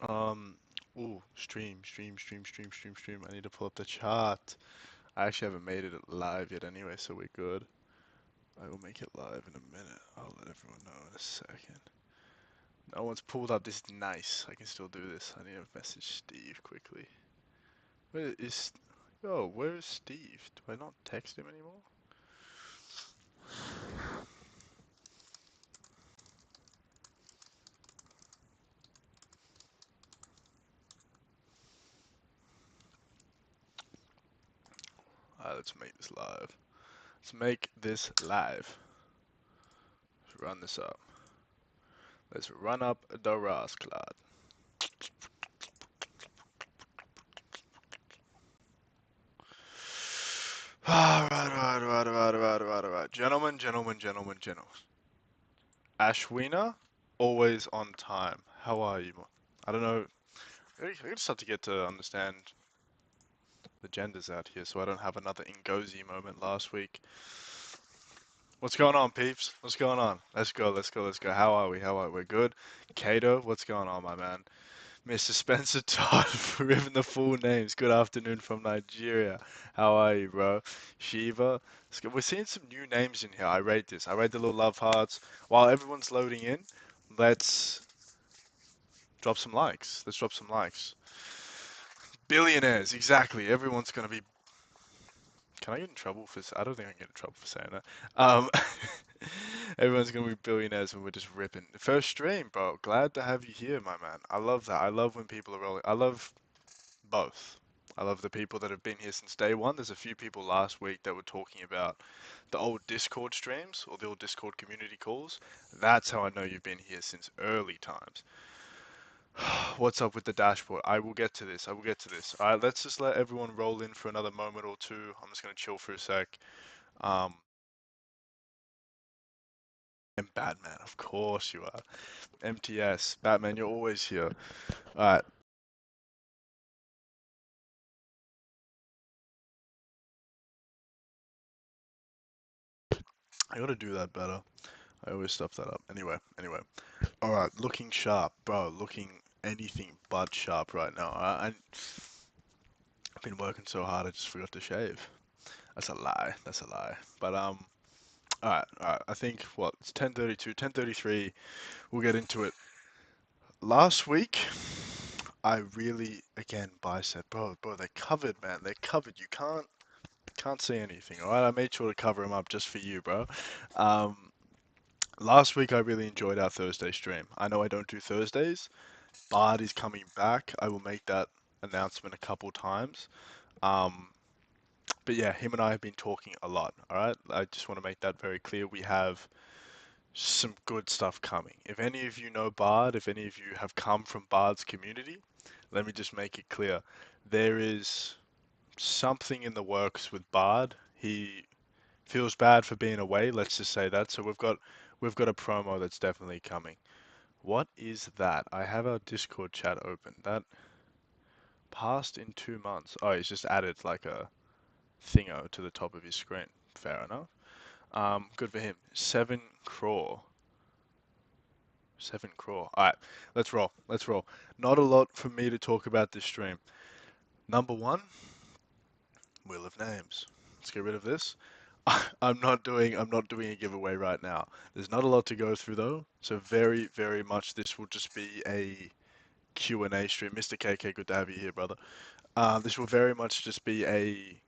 Um, stream. I need to pull up the chart. I actually haven't made it live yet anyway, so we're good. I will make it live in a minute. I'll let everyone know in a second. No one's pulled up. This is nice. I can still do this. I need to message Steve quickly. Where is... Yo, where is Steve? Do I not text him anymore? Alright, let's make this live. Let's make this live. Let's run this up. Let's run up the Ross Cloud. Alright. Gentlemen. Ashwina, always on time. How are you? I don't know. I just have to get to understand the genders out here so I don't have another Ngozi moment last week. What's going on, peeps? What's going on? Let's go. How are we? We're good. Kato, what's going on, my man? Mr. Spencer Todd for even the full names. Good afternoon from Nigeria. How are you, bro? Shiva. We're seeing some new names in here. I rate this. I rate the little love hearts. While everyone's loading in, let's drop some likes. Let's drop some likes. Billionaires, exactly. Everyone's gonna be. Can I get in trouble for? I don't think I can get in trouble for saying that. Um, everyone's gonna be billionaires when we're just ripping. First stream, bro. Glad to have you here, my man. I love that. I love when people are rolling. I love both. I love the people that have been here since day one. There's a few people last week that were talking about the old Discord streams or the old Discord community calls. That's how I know you've been here since early times. What's up with the dashboard? I will get to this. All right, let's just let everyone roll in for another moment or two. I'm just gonna chill for a sec. Um, and Batman, of course you are. MTS, Batman, you're always here. All right, I gotta do that better. I always stuff that up. Anyway. All right, looking sharp, bro. Looking anything but sharp right now. I've been working so hard, I just forgot to shave. That's a lie. But all right. I think what it's 10:32, 10:33. We'll get into it. Last week, I really again bicep, bro. They're covered, man. They're covered. You can't see anything. All right, I made sure to cover them up just for you, bro. Um, Last week I really enjoyed our Thursday stream. I know I don't do Thursdays. Bard is coming back. I will make that announcement a couple times. Um, but yeah, him and I have been talking a lot. All right, I just want to make that very clear. We have some good stuff coming. If any of you know Bard, if any of you have come from Bard's community, let me just make it clear. There is something in the works with Bard. He feels bad for being away, let's just say that. So we've got a promo that's definitely coming. What is that? I have our Discord chat open. That passed in 2 months. Oh, he's just added like a thingo to the top of his screen. Fair enough. Good for him. 7 crore. 7 crore. Alright, let's roll. Not a lot for me to talk about this stream. Number one, Wheel of Names. Let's get rid of this. I'm not doing a giveaway right now. There's not a lot to go through though, so very much this will just be a Q&A stream. Mr. KK, good to have you here, brother. This will very much just be a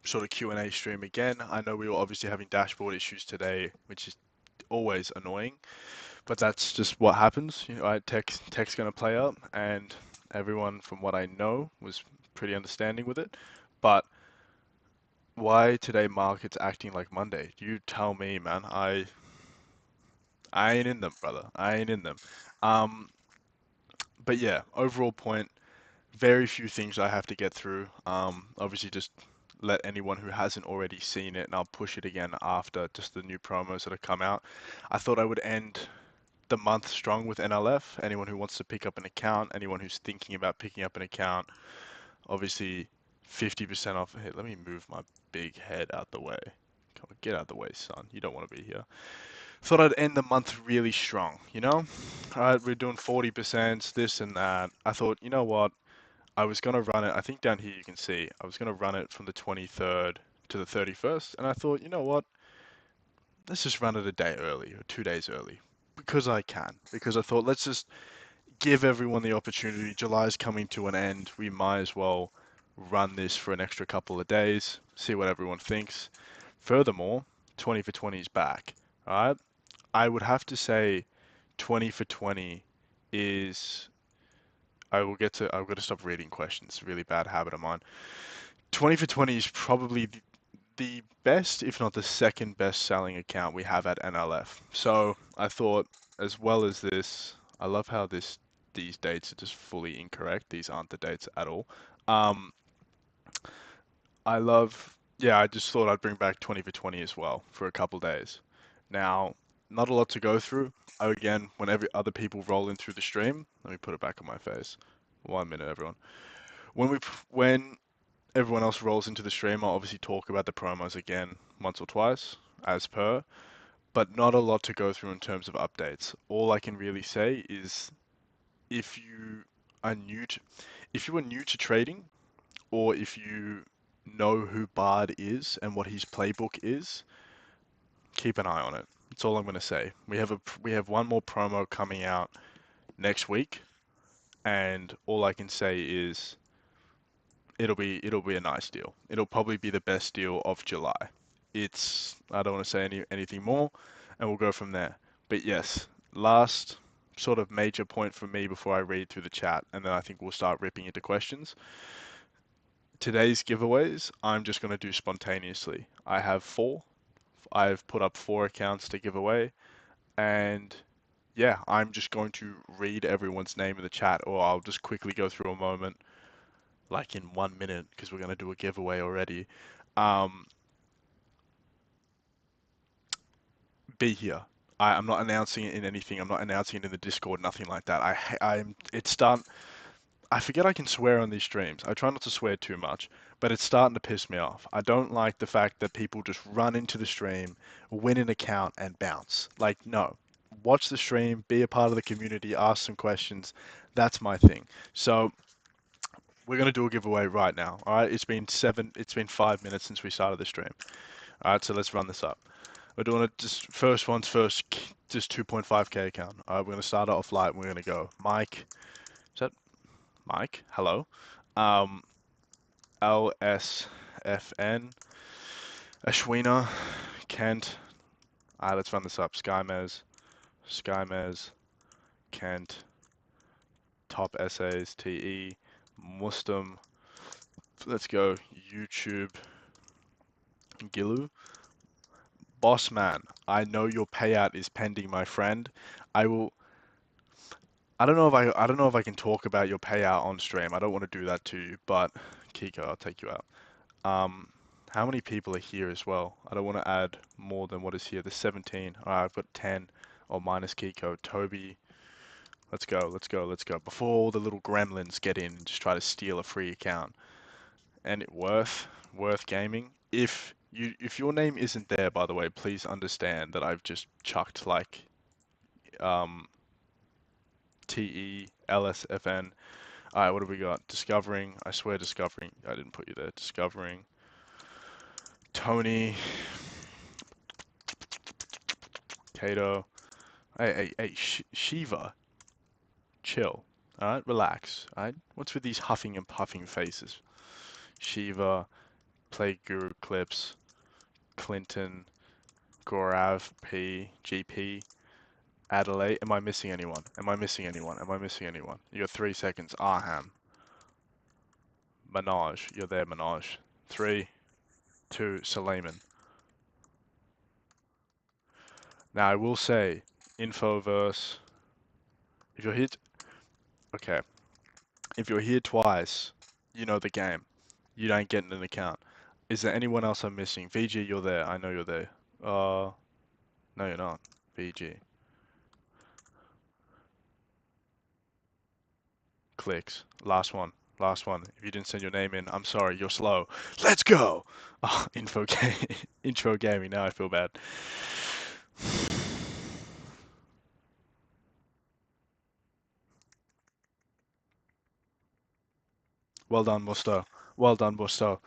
sort of Q&A stream again. I know we were obviously having dashboard issues today, which is always annoying, but that's just what happens. You know, tech's going to play up, and everyone, from what I know, was pretty understanding with it. But why today market's acting like Monday? You tell me, man. I ain't in them, brother. I ain't in them. Um, but yeah, overall point, very few things I have to get through. Obviously just let anyone who hasn't already seen it, and I'll push it again after just the new promos that have come out. I thought I would end the month strong with NLF. Anyone who wants to pick up an account, anyone who's thinking about picking up an account, obviously 50% off. Hey, let me move my big head out the way. Come on, get out the way, son. You don't want to be here. thought I'd end the month really strong, you know? All right, we're doing 40%, this and that. I thought, you know what? I was gonna run it. I think down here you can see. I was gonna run it from the 23rd to the 31st, and I thought, you know what? Let's just run it a day early or 2 days early because I can. Because I thought, let's just give everyone the opportunity. July's coming to an end. We might as well run this for an extra couple of days, see what everyone thinks. Furthermore, 20 for 20 is back. All right. I would have to say 20 for 20 is. I've got to stop reading questions. Really bad habit of mine. 20 for 20 is probably the best, if not the second best selling account we have at NLF. So I thought, as well as this, I love how these dates are just fully incorrect. These aren't the dates at all. Um, yeah, I just thought I'd bring back 20 for 20 as well for a couple days. Now, not a lot to go through. Again, whenever other people roll in through the stream, let me put it back on my face. 1 minute, everyone. When everyone else rolls into the stream, I'll obviously talk about the promos again once or twice, as per, but not a lot to go through in terms of updates. All I can really say is if you are new to, if you are new to trading, or if you know who Bard is and what his playbook is, keep an eye on it. That's all I'm going to say. We have one more promo coming out next week, and all I can say is it'll be a nice deal. It'll probably be the best deal of July. I don't want to say anything more, and we'll go from there. But yes, last sort of major point for me before I read through the chat, and then I think we'll start ripping into questions. Today's giveaways, I'm just going to do spontaneously. I have four. I've put up 4 accounts to give away, and yeah, I'm just going to read everyone's name in the chat, or I'll just quickly go through a moment, like in 1 minute, because we're going to do a giveaway already. Um, be here. I'm not announcing it in anything. I'm not announcing it in the Discord, nothing like that. It's done. I forget I can swear on these streams. I try not to swear too much, but it's starting to piss me off. I don't like the fact that people just run into the stream, win an account, and bounce. Like, no. Watch the stream, be a part of the community, ask some questions. That's my thing. So we're gonna do a giveaway right now. All right. It's been 5 minutes since we started the stream. All right. So let's run this up. We're doing it just first one's first, just 2.5k account. All right. We're gonna start it off light. And we're gonna go. Mike. Is that Mike? Hello. Um, LSFN, Ashwina, Kent. Let's run this up. Skymez, Kent, Top Essays, TE, Muslim. Let's go. YouTube, Gilu. Boss man, I know your payout is pending, my friend. I will. I don't know if I can talk about your payout on stream. I don't want to do that to you, but Kiko, I'll take you out. Um, how many people are here as well? I don't want to add more than what is here. There's 17. All right, I've got 10 or minus Kiko. Toby, let's go, let's go, let's go. Before all the little gremlins get in and just try to steal a free account. And worth gaming. If your name isn't there, by the way, please understand that I've just chucked like um TELSFN. All right, what have we got? Discovering. I swear, discovering. I didn't put you there. Discovering. Tony. Kato. Hey, Shiva. Chill. All right, relax. All right. What's with these huffing and puffing faces? Shiva. Play Guru Clips. Clinton. Gorav. P. GP. Adelaide. Am I missing anyone? Am I missing anyone? Am I missing anyone? You got 3 seconds. Arham. Manoj. You're there, Manoj. 3, 2, Suleiman. Now I will say, Infoverse, if you're here, okay, if you're here twice, you know the game. You don't get an account. Is there anyone else I'm missing? VG, you're there. I know you're there. No, you're not. VG. Clicks. Last one. Last one. If you didn't send your name in, I'm sorry. You're slow. Let's go. Oh, intro gaming. Now I feel bad. Well done, Musto. Well done, Musto.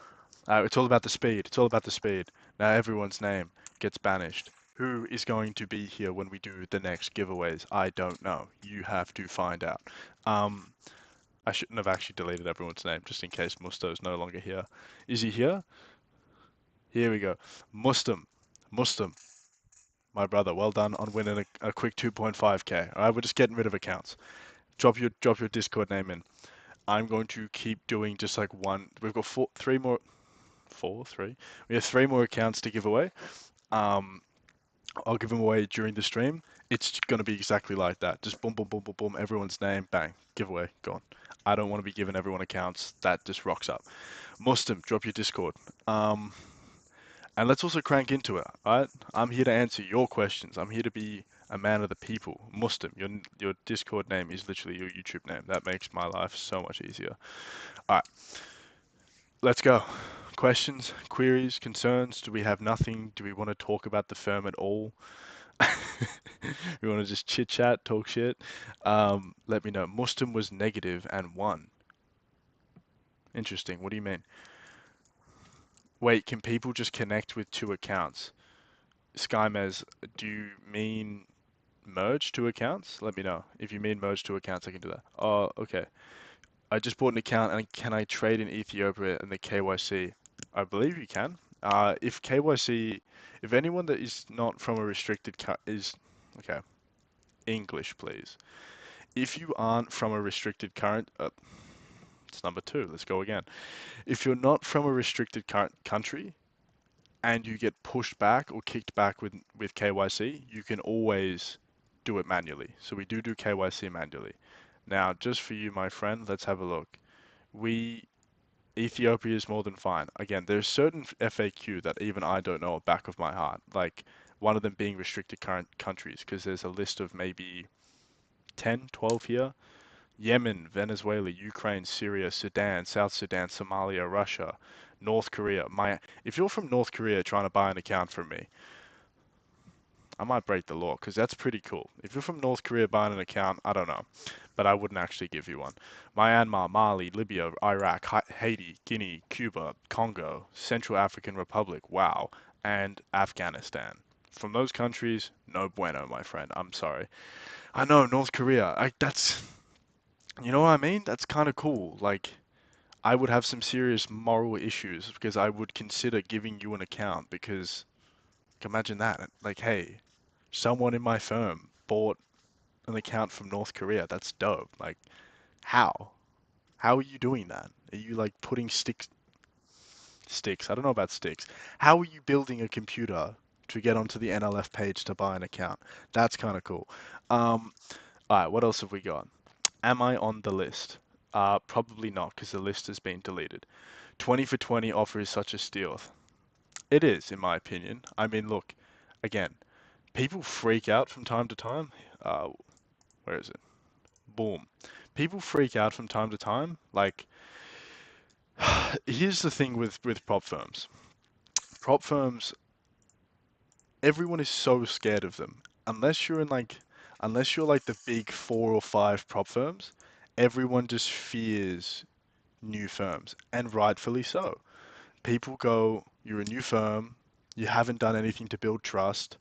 It's all about the speed. It's all about the speed. Now everyone's name gets banished. Who is going to be here when we do the next giveaways? I don't know. You have to find out. Um, I shouldn't have actually deleted everyone's name just in case Musto is no longer here. Is he here? Here we go. Mustum. Mustum. My brother, well done on winning a quick 2.5k. All right, we're just getting rid of accounts. Drop your Discord name in. I'm going to keep doing just like one. We've got three more, four, three. We have three more accounts to give away. Um, I'll give them away during the stream. It's going to be exactly like that. Just boom, boom, boom, boom, boom. Everyone's name, bang, giveaway, gone. I don't want to be giving everyone accounts. That just rocks up. Muslim, drop your Discord. Um, and let's also crank into it, right? I'm here to answer your questions. I'm here to be a man of the people. Muslim, your Discord name is literally your YouTube name. That makes my life so much easier. All right, let's go. Questions, queries, concerns? Do we have nothing? Do we want to talk about the firm at all? We want to just chit chat, talk shit. Let me know. Muslim was negative and won. Interesting. What do you mean? Wait, can people just connect with two accounts? SkyMez, do you mean merge two accounts? Let me know. If you mean merge two accounts, I can do that. Oh, okay. I just bought an account and can I trade in Ethiopia and the KYC? I believe you can. If KYC, if anyone that is not from a restricted is, okay, English, please. If you aren't from a restricted current, it's number two. Let's go again. If you're not from a restricted current country and you get pushed back or kicked back with KYC, you can always do it manually. So we do KYC manually. Now, just for you, my friend, let's have a look. We Ethiopia is more than fine. Again, there's certain FAQ that even I don't know at back of my heart, like one of them being restricted current countries, because there's a list of maybe 10, 12 here. Yemen, Venezuela, Ukraine, Syria, Sudan, South Sudan, Somalia, Russia, North Korea. If you're from North Korea trying to buy an account from me, I might break the law because that's pretty cool. If you're from North Korea buying an account, I don't know, but I wouldn't actually give you one. Myanmar, Mali, Libya, Iraq, Haiti, Guinea, Cuba, Congo, Central African Republic, wow, and Afghanistan. From those countries, no bueno, my friend. I'm sorry. I know North Korea. You know what I mean? That's kind of cool. Like, I would have some serious moral issues because I would consider giving you an account because, imagine that. Like, hey, someone in my firm bought an account from North Korea. That's dope. Like, how? How are you doing that? Are you like putting sticks? I don't know about sticks. How are you building a computer to get onto the NLF page to buy an account? That's kind of cool. Um, all right, what else have we got? Am I on the list? Probably not, because the list has been deleted. 20 for 20 offer is such a steal. It is, in my opinion. I mean, look, again, people freak out from time to time. Uh, where is it? Boom. People freak out from time to time. Like, here's the thing with prop firms. Prop firms, everyone is so scared of them. Unless you're like the big four or five prop firms, everyone just fears new firms, and rightfully so. People go, you're a new firm, you haven't done anything to build trust,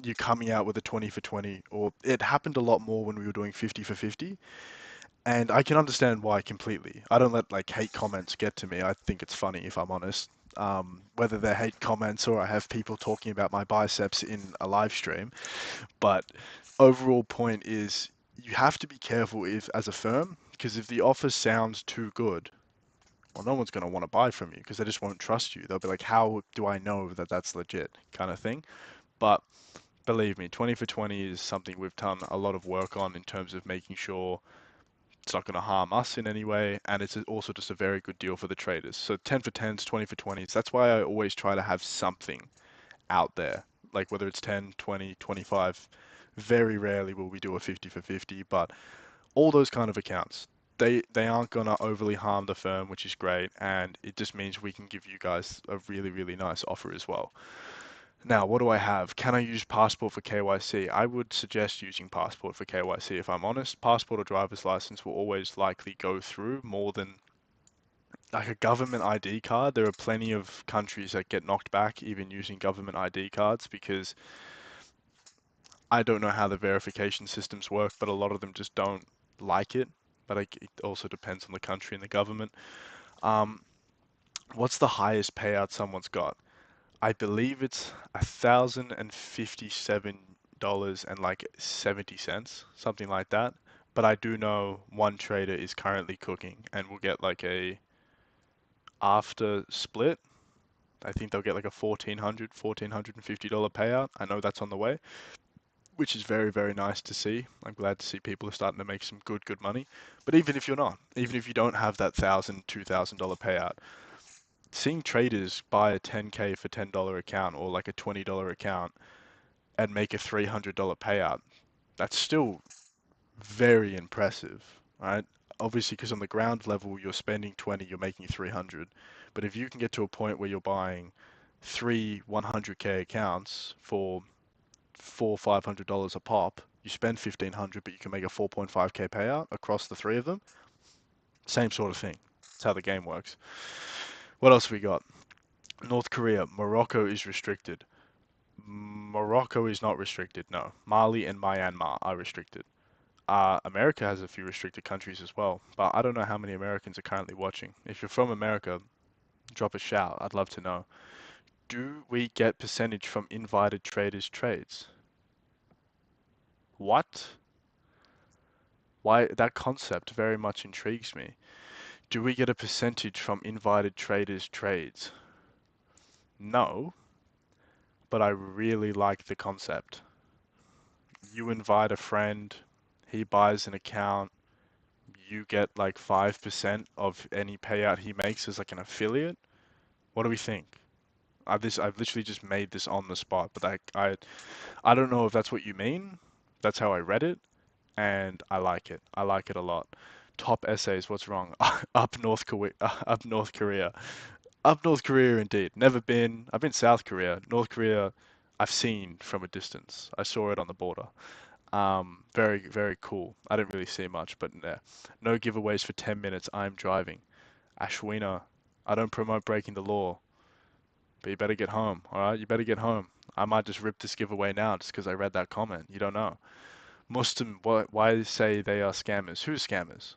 you're coming out with a 20 for 20, or it happened a lot more when we were doing 50 for 50. And I can understand why completely. I don't let like hate comments get to me. I think it's funny if I'm honest. Whether they're hate comments or I have people talking about my biceps in a live stream. But overall point is you have to be careful if as a firm, because if the offer sounds too good, well, no one's going to want to buy from you because they just won't trust you. They'll be like, how do I know that that's legit kind of thing. But believe me, 20 for 20 is something we've done a lot of work on in terms of making sure it's not going to harm us in any way, and it's also just a very good deal for the traders. So 10 for 10s, 20 for 20s. That's why I always try to have something out there, like whether it's 10, 20, 25. Very rarely will we do a 50 for 50, but all those kind of accounts, they aren't going to overly harm the firm, which is great, and it just means we can give you guys a really, really nice offer as well. Now, what do I have? Can I use Passport for KYC? I would suggest using Passport for KYC if I'm honest. Passport or driver's license will always likely go through more than like a government ID card, there are plenty of countries that get knocked back even using government ID cards because I don't know how the verification systems work, but a lot of them just don't like it. But it also depends on the country and the government. Um, what's the highest payout someone's got? I believe it's $1,057 and like 70 cents, something like that. But I do know one trader is currently cooking and will get like a after split. I think they'll get like a $1,450 payout. I know that's on the way, which is very, very nice to see. I'm glad to see people are starting to make some good money. But even if you're not, even if you don't have that $1,000, $2,000 payout, seeing traders buy a 10K for $10 account or like a $20 account and make a $300 payout, that's still very impressive, right? Obviously, because on the ground level, you're spending 20, you're making 300. But if you can get to a point where you're buying three 100K accounts for $500 a pop, you spend 1,500, but you can make a 4.5K payout across the three of them. Same sort of thing. That's how the game works. What else have we got? North Korea, Morocco is restricted. Morocco is not restricted, no. Mali and Myanmar are restricted. America has a few restricted countries as well, but I don't know how many Americans are currently watching. If you're from America, drop a shout. I'd love to know. Do we get percentage from invited traders' trades? What? Why that concept very much intrigues me. Do we get a percentage from invited traders' trades? No, but I really like the concept. You invite a friend, he buys an account, you get like 5% of any payout he makes as like an affiliate. What do we think? I've literally just made this on the spot, but I don't know if that's what you mean. That's how I read it, and I like it. I like it a lot. Top essays, what's wrong? Up North Korea, up North Korea. Up North Korea indeed. Never been. I've been South Korea. North Korea, I've seen from a distance. I saw it on the border. Very, very cool. I didn't really see much, but yeah. No giveaways for 10 minutes. I'm driving. Ashwina, I don't promote breaking the law, but you better get home, alright? You better get home. I might just rip this giveaway now just because I read that comment. You don't know. Muslim, why say they are scammers? Who's scammers?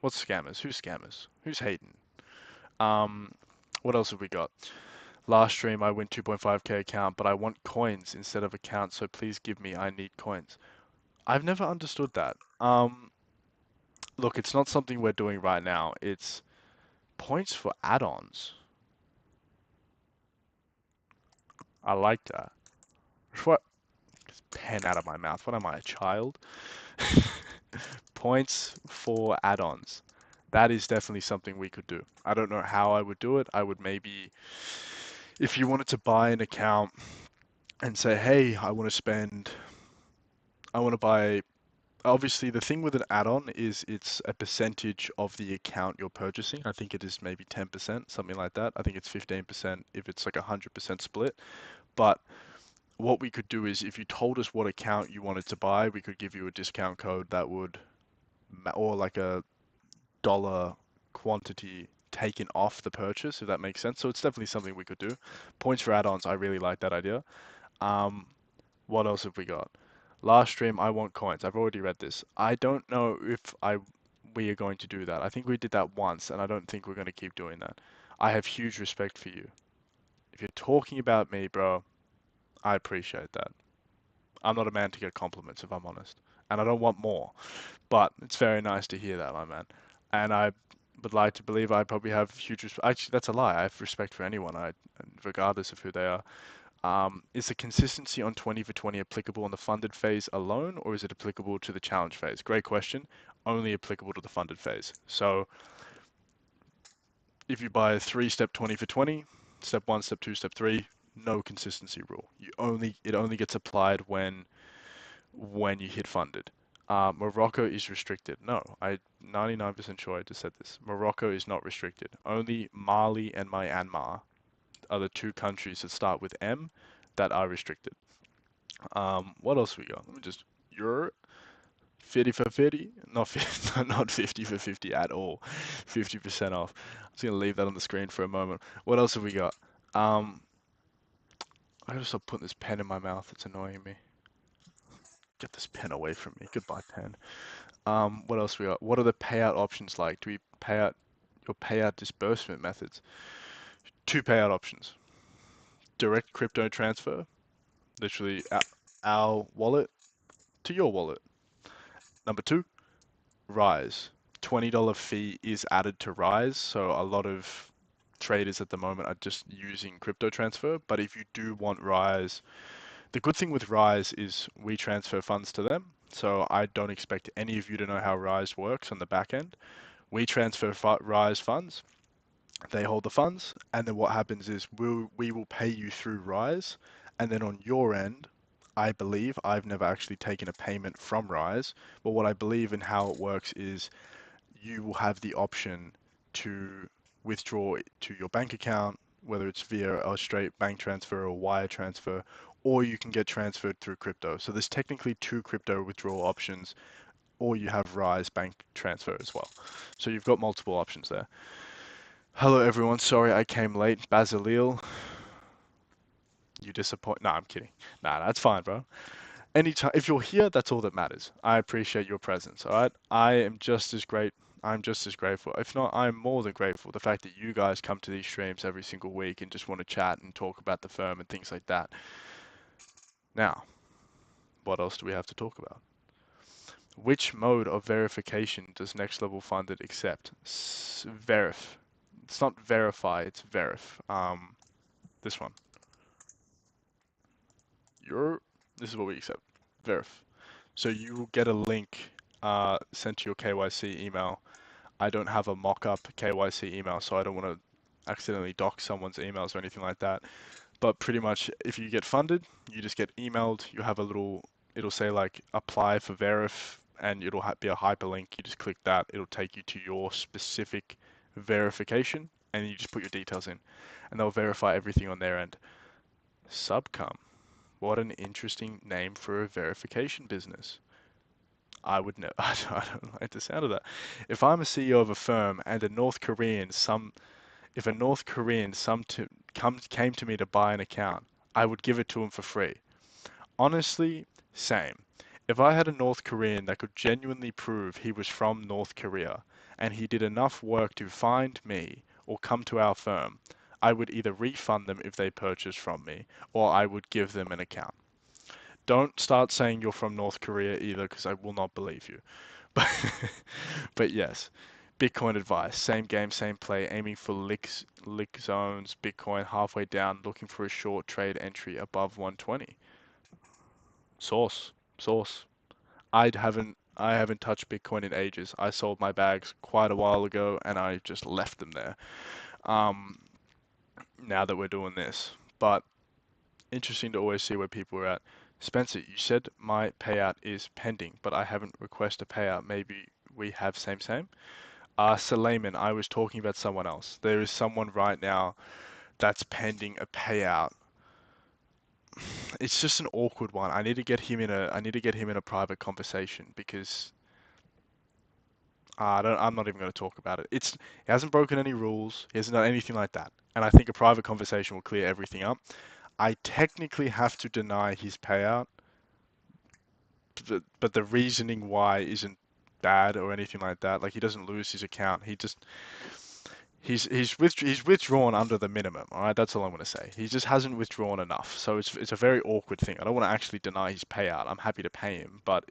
What's scammers? Who's scammers? Who's hating? Um, what else have we got? Last stream I win 2.5K account, but I want coins instead of accounts, so please give me, I need coins. I've never understood that. Look, it's not something we're doing right now. It's points for add-ons. I like that. What? Pen out of my mouth. What am I, a child? Points for add-ons. That is definitely something we could do. I don't know how I would do it. I would maybe, if you wanted to buy an account and say, hey, I want to buy. Obviously, the thing with an add-on is it's a percentage of the account you're purchasing. I think it is maybe 10%, something like that. I think it's 15% if it's like a 100% split. But what we could do is if you told us what account you wanted to buy, we could give you a discount code that would, or like a dollar quantity taken off the purchase, if that makes sense. So it's definitely something we could do. Points for add-ons, I really like that idea. Um, what else have we got? Last stream, I want coins. I've already read this. I don't know if we are going to do that. I think we did that once, and I don't think we're going to keep doing that. I have huge respect for you. If you're talking about me, bro, I appreciate that. I'm not a man to get compliments, if I'm honest, and I don't want more. But it's very nice to hear that, my man. And I would like to believe I probably have huge respect. Actually, that's a lie. I have respect for anyone, regardless of who they are. Is the consistency on 20 for 20 applicable on the funded phase alone, or is it applicable to the challenge phase? Great question. Only applicable to the funded phase. So if you buy a 3-step 20 for 20, step 1, step 2, step 3, no consistency rule. It only gets applied when you hit funded. Morocco is restricted. No, I 99% sure I just said this. Morocco is not restricted. Only Mali and Myanmar are the two countries that start with M that are restricted. What else we got? Let me just your 50 for 50, not 50, not 50 for 50 at all. 50% off. I'm just gonna leave that on the screen for a moment. What else have we got? Um, I gotta stop putting this pen in my mouth. It's annoying me. Get this pen away from me. Goodbye, pen. What else we got? What are the payout options like? Do we pay out your payout disbursement methods? Two payout options. Direct crypto transfer, literally our wallet to your wallet. Number two, Rise. $20 fee is added to Rise, so a lot of traders at the moment are just using crypto transfer. But if you do want Rise, the good thing with Rise is we transfer funds to them. So I don't expect any of you to know how Rise works on the back end. We transfer Rise funds, they hold the funds, and then what happens is we will pay you through Rise, and then on your end, I believe, I've never actually taken a payment from Rise, but what I believe in how it works is you will have the option to withdraw to your bank account, whether it's via a straight bank transfer or wire transfer, or you can get transferred through crypto. So there's technically two crypto withdrawal options, or you have Rise bank transfer as well. So you've got multiple options there. Hello everyone, sorry I came late. Basilil, you disappoint. Nah, I'm kidding. Nah, that's fine, bro. Anytime, if you're here, that's all that matters. I appreciate your presence, all right? I am just as great. I'm just as grateful. If not, I'm more than grateful. The fact that you guys come to these streams every single week and just want to chat and talk about the firm and things like that. Now, what else do we have to talk about? Which mode of verification does Next Level Funded accept? Verif. It's not verify, it's verif. This one. Your This is what we accept. Verif. So you will get a link sent to your KYC email. I don't have a mock-up KYC email, so I don't want to accidentally dox someone's emails or anything like that. But pretty much, if you get funded, you just get emailed. You have a little, it'll say like apply for Verif, and it'll be a hyperlink. You just click that. It'll take you to your specific verification, and you just put your details in, and they'll verify everything on their end. Subcom. What an interesting name for a verification business. I would know. I don't like the sound of that. If I'm a CEO of a firm and a North Korean, if a North Korean came to me to buy an account, I would give it to him for free. Honestly, same. If I had a North Korean that could genuinely prove he was from North Korea and he did enough work to find me or come to our firm, I would either refund them if they purchased from me or I would give them an account. Don't start saying you're from North Korea either, because I will not believe you. But, but yes, Bitcoin advice: same game, same play, aiming for lick zones. Bitcoin halfway down, looking for a short trade entry above 120. Source. I haven't touched Bitcoin in ages. I sold my bags quite a while ago, and I just left them there. Um, Now that we're doing this, but interesting to always see where people are at. Spencer, you said my payout is pending, but I haven't requested a payout. Maybe we have same. Suleiman, I was talking about someone else. There is someone right now that's pending a payout. It's just an awkward one. I need to get him in a private conversation because I'm not even going to talk about it. He hasn't broken any rules. He hasn't done anything like that. And I think a private conversation will clear everything up. I technically have to deny his payout, but the reasoning why isn't bad or anything like that. Like he doesn't lose his account. He's withdrawn under the minimum. All right, that's all I'm going to say. He just hasn't withdrawn enough. So it's a very awkward thing. I don't want to actually deny his payout. I'm happy to pay him, but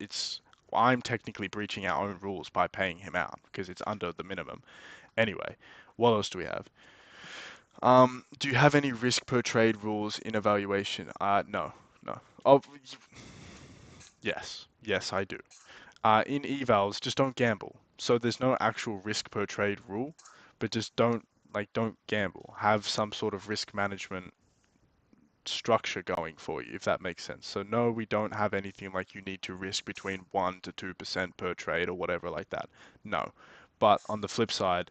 I'm technically breaching our own rules by paying him out because it's under the minimum. Anyway, what else do we have? Do you have any risk per trade rules in evaluation? No, no. Oh, yes, I do. In evals, just don't gamble. So there's no actual risk per trade rule, but just don't gamble. Have some sort of risk management structure going for you, if that makes sense. So no, we don't have anything like you need to risk between 1 to 2% per trade or whatever like that. No. But on the flip side,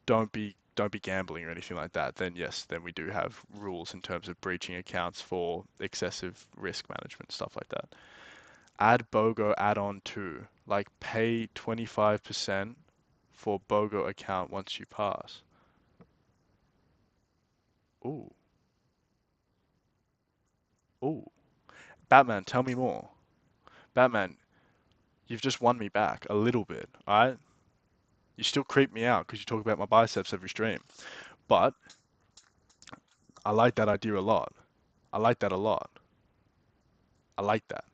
don't be gambling or anything like that. Then yes, then we do have rules in terms of breaching accounts for excessive risk management, stuff like that. Add BOGO add-on to, like pay 25% for BOGO account once you pass. Ooh, ooh. Batman, tell me more. Batman, you've just won me back a little bit, alright? You still creep me out because you talk about my biceps every stream. But I like that idea a lot. I like that a lot. I like that.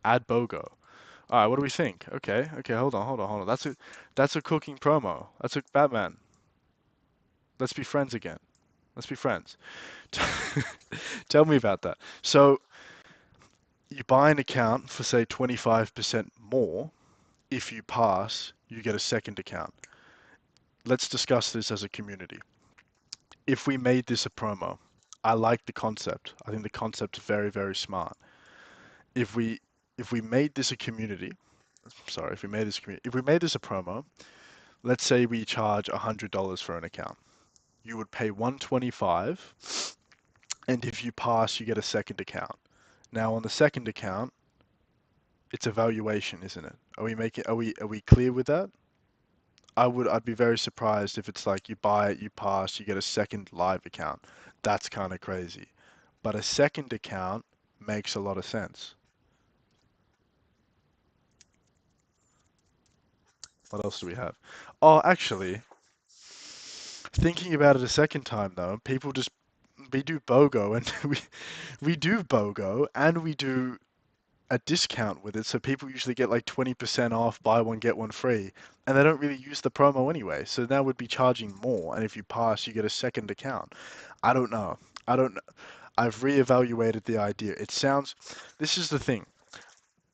Add BOGO. Alright, what do we think? Okay, hold on. That's a cooking promo. That's a Batman. Let's be friends again. Let's be friends. Tell me about that. So you buy an account for say 25% more. If you pass, you get a second account. Let's discuss this as a community. If we made this a promo, I like the concept. I think the concept's very, very smart. If we if we made this a community, sorry, if we made this a promo, let's say we charge $100 for an account. You would pay 125, and if you pass, you get a second account. Now on the second account, it's a valuation, isn't it? Are we clear with that? I'd be very surprised if it's like you buy it, you pass, you get a second live account. That's kind of crazy. But a second account makes a lot of sense. What else do we have? Oh, actually, thinking about it a second time though, people just we do BOGO and we do BOGO and we do a discount with it, so people usually get like 20% off, buy one get one free, and they don't really use the promo anyway. So now would be charging more, and if you pass, you get a second account. I don't know. I don't. I've reevaluated the idea. It sounds. This is the thing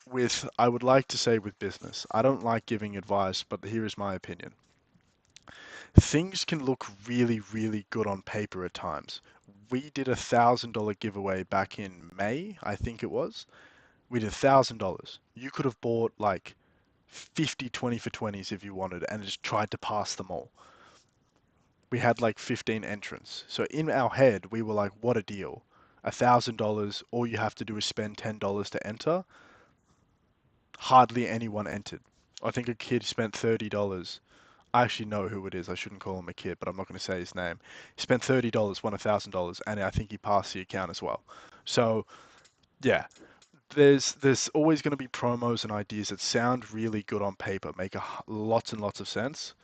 with. I would like to say with business. I don't like giving advice, but here is my opinion. Things can look really, really good on paper at times. We did $1,000 giveaway back in May, I think it was. We did $1,000. You could have bought like 50 20 for 20s if you wanted and just tried to pass them all. We had like 15 entrants. So in our head, we were like, what a deal. $1,000, all you have to do is spend $10 to enter. Hardly anyone entered. I think a kid spent $30. I actually know who it is. I shouldn't call him a kid, but I'm not going to say his name. He spent $30, won $1,000, and I think he passed the account as well. So yeah, there's always going to be promos and ideas that sound really good on paper, make lots and lots of sense,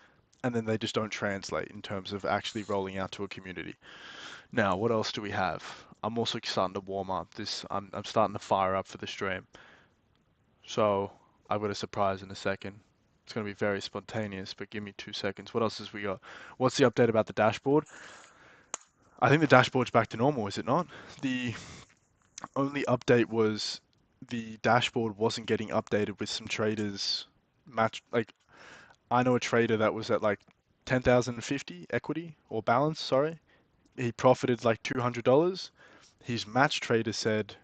and then they just don't translate in terms of actually rolling out to a community. Now, what else do we have? I'm also starting to warm up. I'm starting to fire up for the stream. So I've got a surprise in a second. It's going to be very spontaneous, but give me 2 seconds. What else has we got? What's the update about the dashboard? I think the dashboard's back to normal, is it not? The only update was the dashboard wasn't getting updated with some traders match. Like, I know a trader that was at like 10,050 equity or balance, sorry. He profited like $200. His match trader said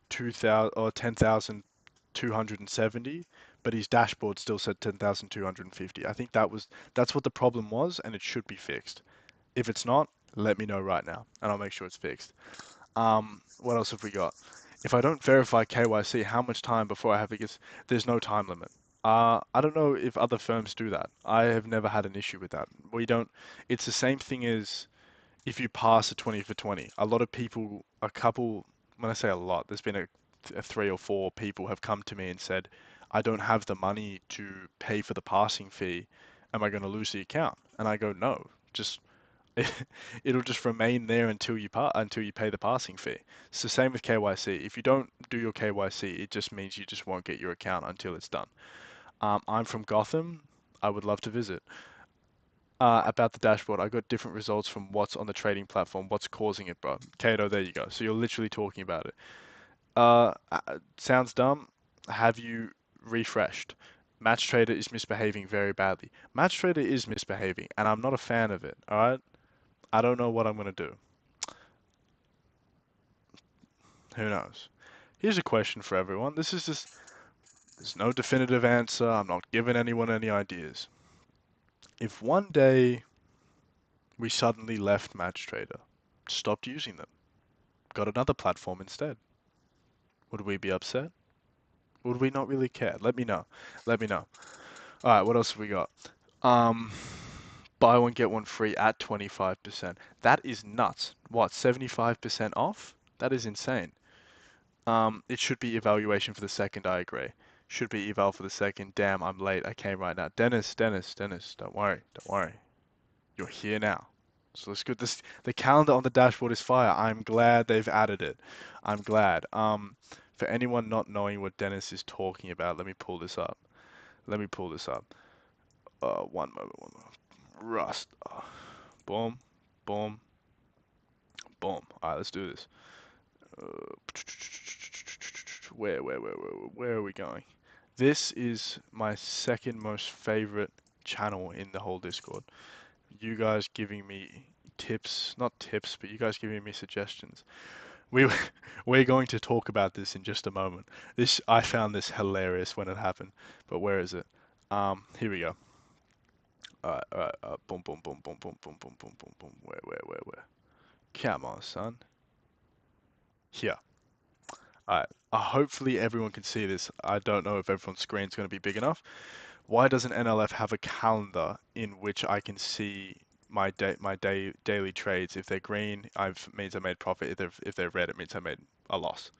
2,000 or 10,270, but his dashboard still said 10,250. I think that's what the problem was, and it should be fixed. If it's not, let me know right now, and I'll make sure it's fixed. What else have we got? If I don't verify KYC, how much time before I have it gets? There's no time limit. I don't know if other firms do that. I have never had an issue with that. We don't. It's the same thing as if you pass a 20 for 20. A lot of people, a couple, when I say a lot, there's been a 3 or 4 people have come to me and said, I don't have the money to pay for the passing fee. Am I going to lose the account? And I go, no, just it'll just remain there until you pay the passing fee. It's the same with KYC. If you don't do your KYC, it just means you just won't get your account until it's done. I'm from Gotham. I would love to visit. About the dashboard, I got different results from what's on the trading platform. What's causing it, bro? Kato, there you go. So you're literally talking about it. Sounds dumb. Have you refreshed? Match Trader is misbehaving very badly. Match Trader is misbehaving, and I'm not a fan of it. All right. I don't know what I'm gonna do. Who knows? Here's a question for everyone. This is just, there's no definitive answer. I'm not giving anyone any ideas. If one day we suddenly left MatchTrader, stopped using them, got another platform instead, would we be upset? Would we not really care? Let me know. Let me know. All right, what else have we got? Um, buy one get one free at 25%. That is nuts. What, 75% off? That is insane. It should be evaluation for the second, I agree. Should be eval for the second. Damn, I'm late. I came right now. Dennis, don't worry, don't worry. You're here now. So let's get this. The calendar on the dashboard is fire. I'm glad they've added it. I'm glad. For anyone not knowing what Dennis is talking about, let me pull this up. Let me pull this up. One moment, one moment. Rust. Boom, boom, boom. All right, let's do this. Where are we going? This is my second most favorite channel in the whole Discord. You guys giving me tips, not tips, but you guys giving me suggestions. We we're going to talk about this in just a moment. I found this hilarious when it happened, but where is it? Here we go. Boom, boom, boom, boom, boom, boom, boom, boom, boom, boom. Where? Come on, son. Here. Alright. Hopefully everyone can see this. I don't know if everyone's screen's going to be big enough. Why doesn't NLF have a calendar in which I can see my daily trades? If they're green, it means I made profit. If they're red, it means I made a loss.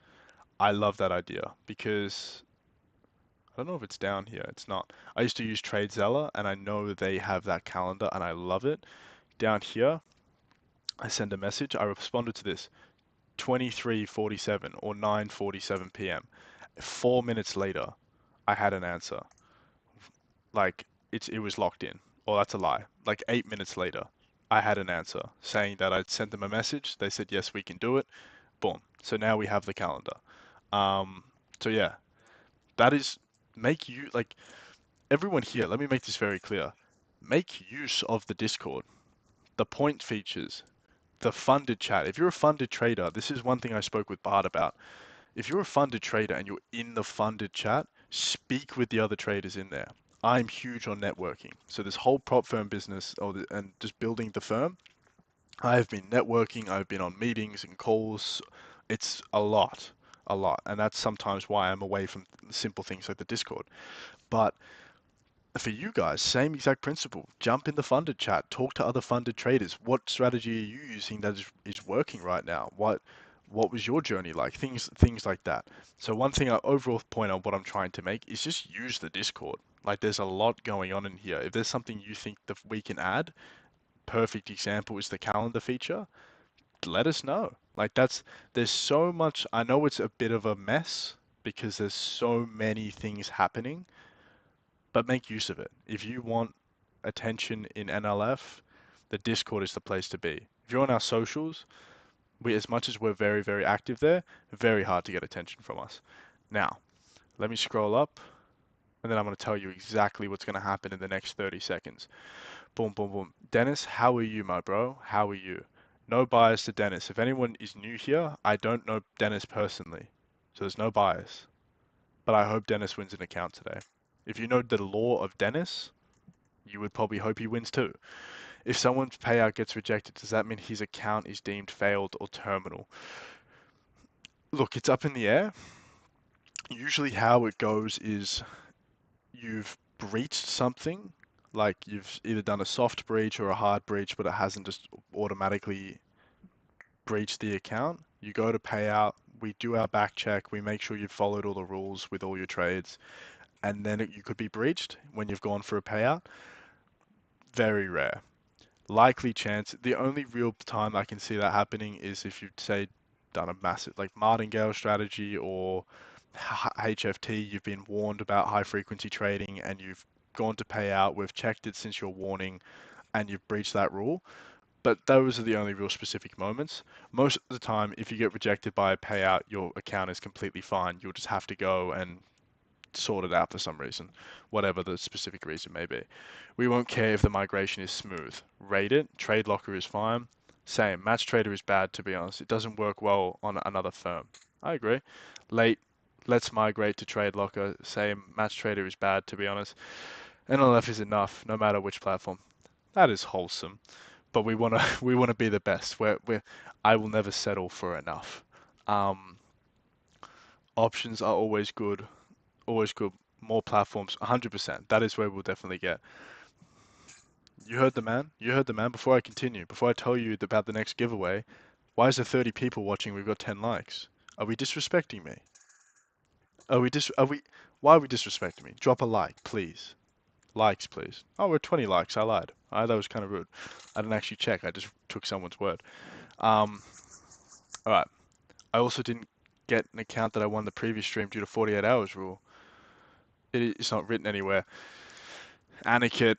I love that idea because I don't know if it's down here. It's not. I used to use TradeZella and I know they have that calendar and I love it. Down here, I send a message. I responded to this 23:47 or 9:47 p.m. 4 minutes later, I had an answer. Like it was locked in. Or that's a lie. Like 8 minutes later, I had an answer saying that I'd sent them a message. They said yes, we can do it. Boom. So now we have the calendar. Um, so yeah, that is make you like everyone here. Let me make this very clear. Make use of the Discord, the point features, the funded chat. If you're a funded trader, this is one thing I spoke with Bart about. If you're a funded trader and you're in the funded chat, speak with the other traders in there. I'm huge on networking. So this whole prop firm business and just building the firm, I've been networking, I've been on meetings and calls. It's a lot, a lot. And that's sometimes why I'm away from simple things like the Discord. But for you guys, same exact principle. Jump in the funded chat, talk to other funded traders. What strategy are you using that is working right now? What was your journey like? Things like that. So one thing, overall point on what I'm trying to make is just use the Discord. Like there's a lot going on in here. If there's something you think that we can add, perfect example is the calendar feature. Let us know. There's so much. I know it's a bit of a mess because there's so many things happening, but make use of it. If you want attention in NLF, the Discord is the place to be. If you're on our socials, as much as we're very, very active there, very hard to get attention from us. Now, let me scroll up, and then I'm going to tell you exactly what's going to happen in the next 30 seconds. Boom, boom, boom. Dennis, how are you, my bro? How are you? No bias to Dennis. If anyone is new here, I don't know Dennis personally, so there's no bias. But I hope Dennis wins an account today. If you know the law of Dennis, you would probably hope he wins too. If someone's payout gets rejected, does that mean his account is deemed failed or terminal? Look, it's up in the air. Usually how it goes is you've breached something, like you've either done a soft breach or a hard breach, but it hasn't just automatically breached the account. You go to payout, we do our back check, we make sure you've followed all the rules with all your trades, and then you could be breached when you've gone for a payout. Very rare. Likely chance. The only real time I can see that happening is if you've, say, done a massive, like martingale strategy or HFT, you've been warned about high frequency trading and you've gone to pay out. We've checked it since your warning and you've breached that rule. But those are the only real specific moments. Most of the time, if you get rejected by a payout, your account is completely fine. You'll just have to go and sort it out for some reason, whatever the specific reason may be. We won't care if the migration is smooth. Rate it. Trade Locker is fine. Same. Match Trader is bad, to be honest. It doesn't work well on another firm. I agree. Late. Let's migrate to Trade Locker. Same. Match Trader is bad, to be honest. NLF is enough, no matter which platform. That is wholesome. But we wanna we wanna be the best. I will never settle for enough. Um, Options are always good. always good. More platforms, 100%. That is where we'll definitely get. You heard the man. You heard the man. Before I continue, before I tell you about the next giveaway, why is there 30 people watching? We've got 10 likes. Are we disrespecting me? Are we? Why are we disrespecting me? Drop a like, please. Likes, please. Oh, we're 20 likes. I lied. That was kind of rude. I didn't actually check. I just took someone's word. Um, all right. I also didn't get an account that I won the previous stream due to 48 hours rule. It's not written anywhere. Anikit,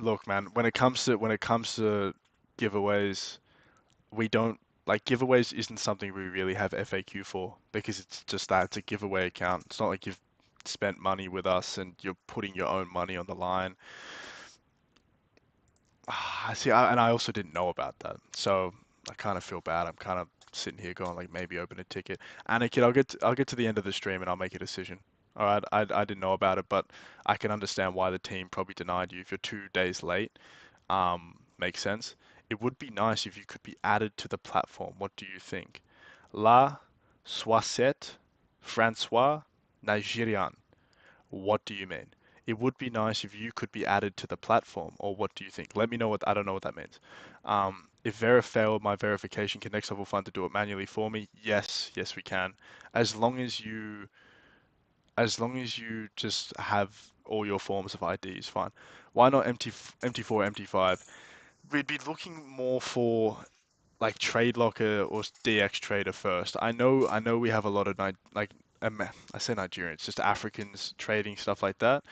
look, man. When it comes to giveaways, we don't like giveaways. Isn't something we really have FAQ for because it's just that it's a giveaway account. It's not like you've spent money with us and you're putting your own money on the line. See, and I also didn't know about that, so I kind of feel bad. I'm kind of sitting here going like maybe open a ticket. Anakin, I'll get to the end of the stream and I'll make a decision. All right, I didn't know about it, but I can understand why the team probably denied you if you're 2 days late. Makes sense. It would be nice if you could be added to the platform. What do you think? La Soisette Francois Nigerian. What do you mean? It would be nice if you could be added to the platform, or what do you think? Let me know what I don't know what that means. If Vera failed my verification, can Next Level Fund to do it manually for me? Yes, yes we can. As long as you, as long as you just have all your forms of ID is fine. Why not MT4, MT5? We'd be looking more for like Trade Locker or DX Trader first. I know we have a lot of I say Nigerians, just Africans trading stuff like that.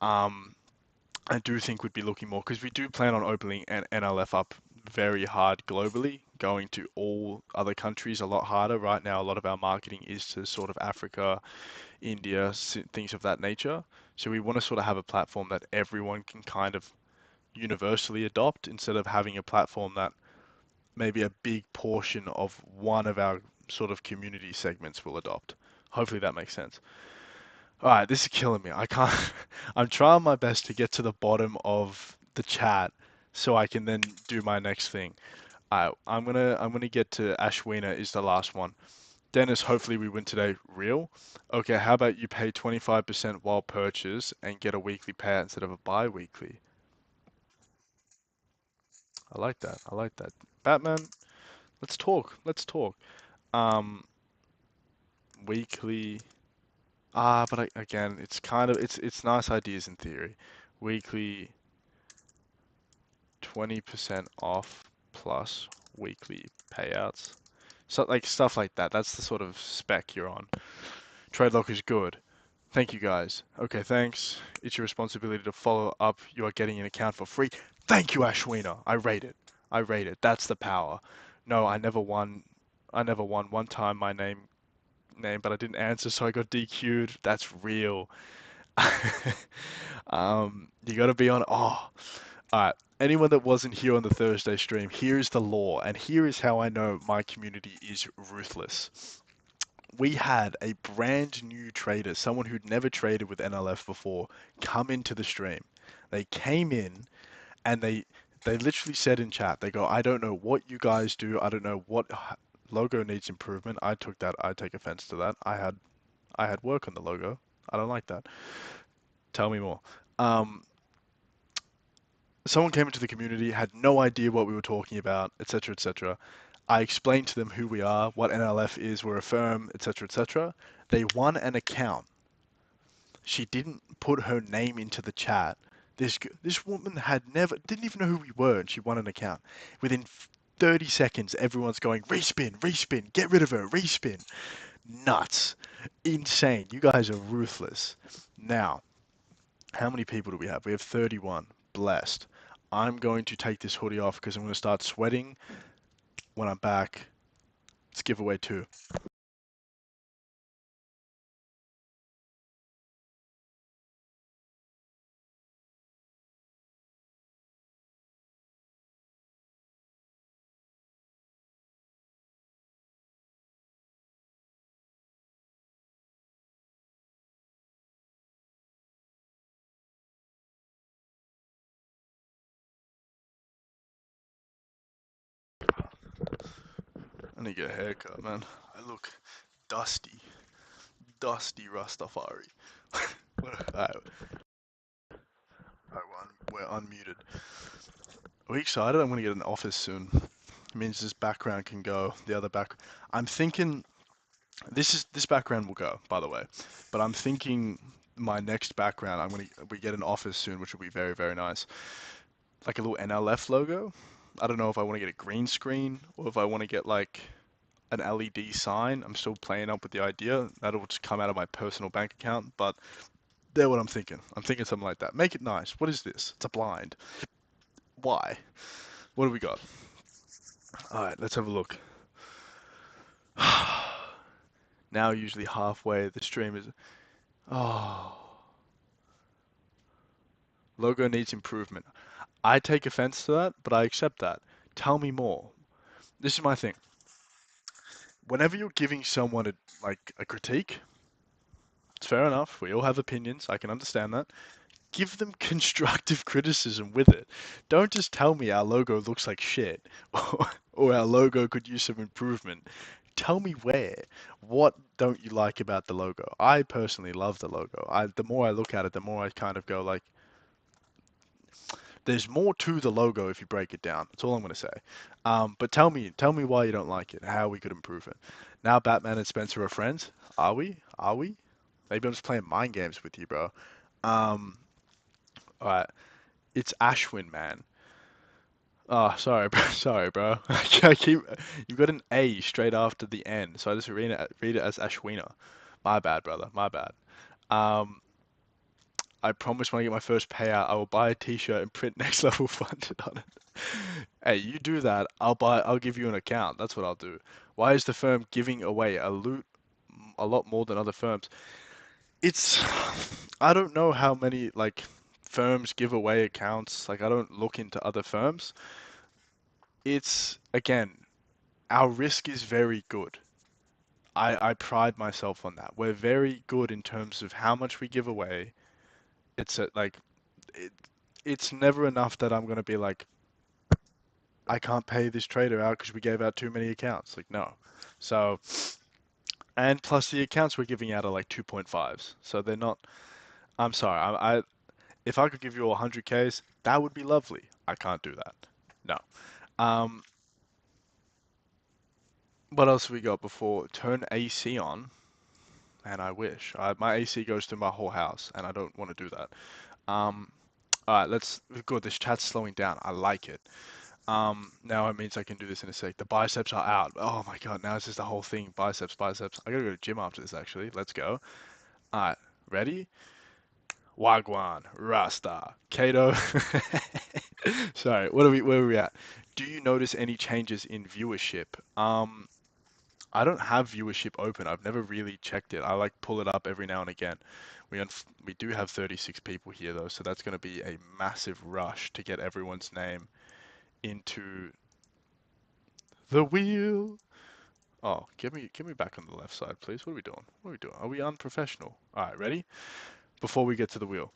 Um, I do think we'd be looking more because we do plan on opening an NLF up very hard globally, going to all other countries a lot harder. Right now, a lot of our marketing is to sort of Africa, India, things of that nature. So we want to sort of have a platform that everyone can kind of universally adopt instead of having a platform that maybe a big portion of one of our sort of community segments will adopt. Hopefully that makes sense. All right, this is killing me. I can't. I'm trying my best to get to the bottom of the chat so I can then do my next thing. All right, I'm gonna get to Ashwina is the last one. Dennis, hopefully we win today. Real? Okay, how about you pay 25% while purchase and get a weekly payout instead of a bi-weekly? I like that. I like that. Batman, let's talk. Let's talk. Um, weekly. But again, it's kind of it's nice ideas in theory. Weekly 20% off plus weekly payouts. So like stuff like that. That's the sort of spec you're on. Trade lock is good. Thank you guys. Okay, thanks. It's your responsibility to follow up. You are getting an account for free. Thank you, Ashwina. I rate it. I rate it. That's the power. No, I never won. I never won. One time my name, but I didn't answer, so I got DQ'd. That's real. You gotta be on. Oh, alright. Anyone that wasn't here on the Thursday stream, here is the law, and here is how I know my community is ruthless. We had a brand new trader, someone who'd never traded with NLF before, come into the stream. They came in and they literally said in chat, they go, I don't know what you guys do. I don't know what logo needs improvement. I take offense to that. I had work on the logo. I don't like that. Tell me more. Um, Someone came into the community, had no idea what we were talking about, etc., etc. I explained to them who we are, what NLF is, we're a firm, etc., etc. They won an account. She didn't put her name into the chat. This woman had never didn't even know who we were, and she won an account. Within 30 seconds, everyone's going respin, respin, get rid of her, respin. Nuts, insane. You guys are ruthless. Now, how many people do we have? We have 31. Blessed. I'm going to take this hoodie off because I'm going to start sweating when I'm back. It's giveaway 2. I need to get a haircut, man. I look dusty. Dusty Rastafari. Alright, we're unmuted. Are we excited? I'm gonna get an office soon. It means this background can go. The other back. I'm thinking this background will go, by the way. But I'm thinking my next background. We get an office soon, which will be very very nice. Like a little NLF logo. I don't know if I want to get a green screen or if I want to get like an LED sign. I'm still playing up with the idea. That'll just come out of my personal bank account, but they're what I'm thinking. I'm thinking something like that. Make it nice. What is this? It's a blind. Why? What do we got? Alright, let's have a look. Now usually halfway the stream is... Oh. Logo needs improvement. I take offense to that, but I accept that. Tell me more. This is my thing. Whenever you're giving someone a critique, it's fair enough. We all have opinions. I can understand that. Give them constructive criticism with it. Don't just tell me our logo looks like shit or our logo could use some improvement. Tell me where. What don't you like about the logo? I personally love the logo. The more I look at it, the more I kind of go like, there's more to the logo if you break it down. That's all I'm going to say. But tell me why you don't like it, how we could improve it. Now Batman and Spencer are friends. Are we? Are we? Maybe I'm just playing mind games with you, bro. Um, alright. It's Ashwin, man. Oh, sorry, bro. Sorry, bro. I keep you've got an A straight after the N, so I just read it as Ashwina. My bad, brother. My bad. Um, I promise when I get my first payout, I will buy a T-shirt and print next level funded on it. Hey, you do that, I'll give you an account. That's what I'll do. Why is the firm giving away a loot a lot more than other firms? It's I don't know how many like firms give away accounts. Like I don't look into other firms. It's again, our risk is very good. I pride myself on that. We're very good in terms of how much we give away. It's like it, it's never enough that I'm gonna be like, I can't pay this trader out because we gave out too many accounts. Like no. So and plus the accounts we're giving out are like 2.5s. So they're not. I'm sorry. If I could give you all 100Ks, that would be lovely. I can't do that. No. Um, what else have we got before? Turn AC on. And I wish. My AC goes through my whole house, and I don't want to do that. Um, all right, good. This chat's slowing down. I like it. Now it means I can do this in a sec. The biceps are out. Oh my God, now it's just the whole thing. Biceps, biceps. I gotta go to the gym after this, actually. Let's go. All right, ready? Wagwan, Rasta, Kato. Sorry, where are we at? Do you notice any changes in viewership? I don't have viewership open. I've never really checked it. I like pull it up every now and again. We do have 36 people here though, so that's going to be a massive rush to get everyone's name into the wheel. Oh, get me back on the left side, please. What are we doing? What are we doing? Are we unprofessional? All right, ready? Before we get to the wheel,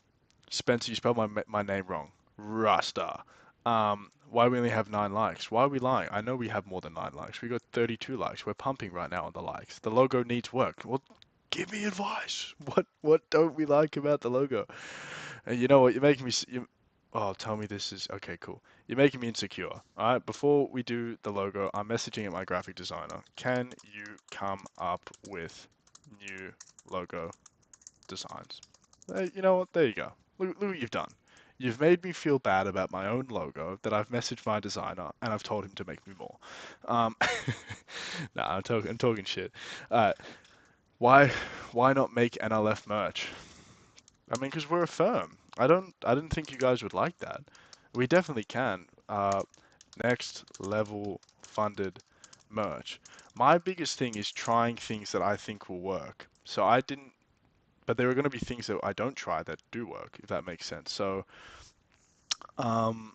Spencer, you spelled my name wrong. Rasta. Why we only have 9 likes? Why are we lying? I know we have more than 9 likes. We got 32 likes. We're pumping right now on the likes. The logo needs work. Well, give me advice. What don't we like about the logo? And you know what? You're making me. Oh, tell me this is okay. Cool. You're making me insecure. All right. Before we do the logo, I'm messaging at my graphic designer. Can you come up with new logo designs? You know what? There you go. Look what you've done. You've made me feel bad about my own logo that I've messaged my designer and I've told him to make me more. Um, nah, I'm talking shit. Uh, why, why not make NLF merch? I mean, because we're a firm. I didn't think you guys would like that. We definitely can. Next level funded merch. My biggest thing is trying things that I think will work. So I didn't but there are going to be things that I don't try that do work, if that makes sense. So, um,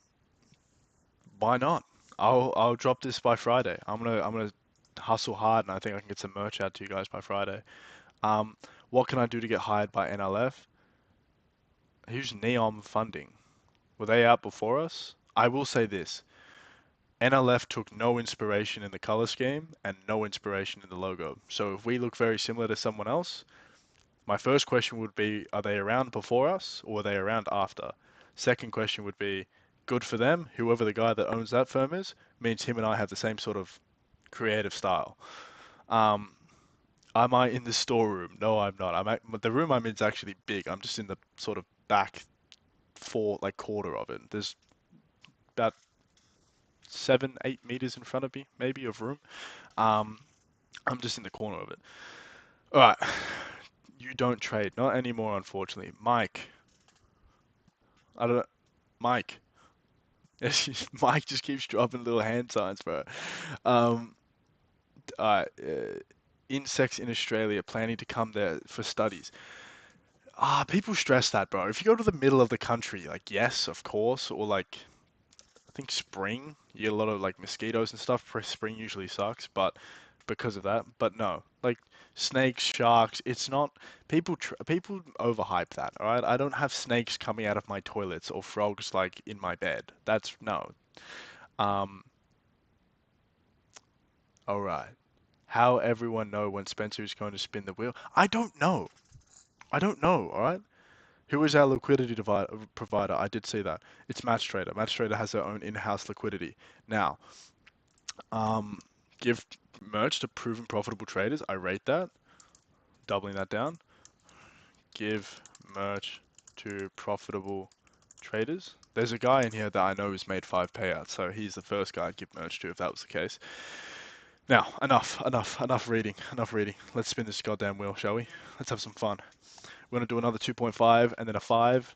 why not? I'll drop this by Friday. I'm gonna hustle hard, and I think I can get some merch out to you guys by Friday. Um, what can I do to get hired by NLF? Who's Neon Funding? Were they out before us? I will say this: NLF took no inspiration in the color scheme and no inspiration in the logo. So if we look very similar to someone else, My first question would be, are they around before us or are they around after? Second question would be, good for them. Whoever the guy that owns that firm is, means him and I have the same sort of creative style. Um, am I in the storeroom? No, I'm not. The room I'm in is actually big. I'm just in the sort of back like quarter of it. There's about 7, 8 meters in front of me, maybe, of room. Um, I'm just in the corner of it. All right. You don't trade, not anymore, unfortunately. Mike, I don't know. Mike. Mike just keeps dropping little hand signs, bro. Um, uh, uh, Insects in Australia planning to come there for studies. People stress that, bro. If you go to the middle of the country, like, yes, of course, or like, I think spring, you get a lot of like mosquitoes and stuff. Spring usually sucks, but because of that, but no, like snakes, sharks, it's not. People overhype that. All right, I don't have snakes coming out of my toilets or frogs like in my bed. That's no. Um, all right. How everyone know when Spencer is going to spin the wheel? I don't know. I don't know. All right. Who is our liquidity provider? I did see that. It's MatchTrader. MatchTrader has their own in-house liquidity. Now, um, give merch to proven profitable traders. I rate that. Doubling that down. Give merch to profitable traders. There's a guy in here that I know who's made 5 payouts, so he's the first guy I'd give merch to if that was the case. Now, enough reading, enough reading. Let's spin this goddamn wheel, shall we? Let's have some fun. We're gonna do another 2.5 and then a 5.